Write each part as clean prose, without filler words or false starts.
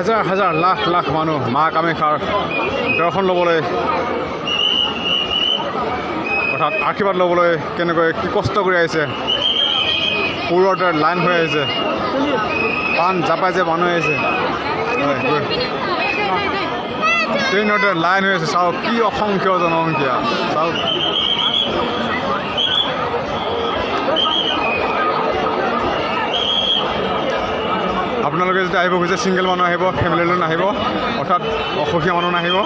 হাজাৰ হাজাৰ লাখ লাখ মানুহ মা কামাখ্যাৰ দৰ্শন ল'বলৈ অৰ্থাৎ আশীৰ্বাদ ল'বলৈ কেনেকৈ কি কষ্ট কৰি আহিছে পূৰ্বতে লাইন হৈ আহিছে পাণ জাপাই যে মানুহ আহিছে ট্ৰেইনতে লাইন হৈ আছে চাওক কি অসংখ্য জনসংখ্যা চাওক আপোনালোকে যদি আহিব খুজিছে ছিংগল মানুহ আহিব ফেমিলি লৈ নাহিব অৰ্থাৎ অসুখীয়া মানুহ নাহিব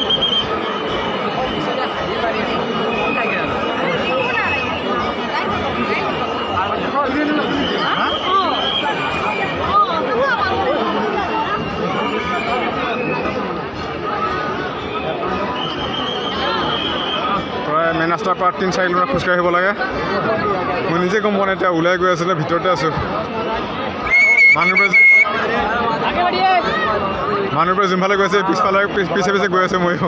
প্ৰায় মেইন ৰাস্তাৰ পৰা 3-4 কিলোমিটাৰ খোজকাঢ়ি আহিব লাগে মই নিজে গম পোৱা নাই এতিয়া ওলাই গৈ আছিলে ভিতৰতে আছোঁ মানুহবোৰে যোনফালে গৈছে পিছে পিছে গৈ আছোঁ ময়ো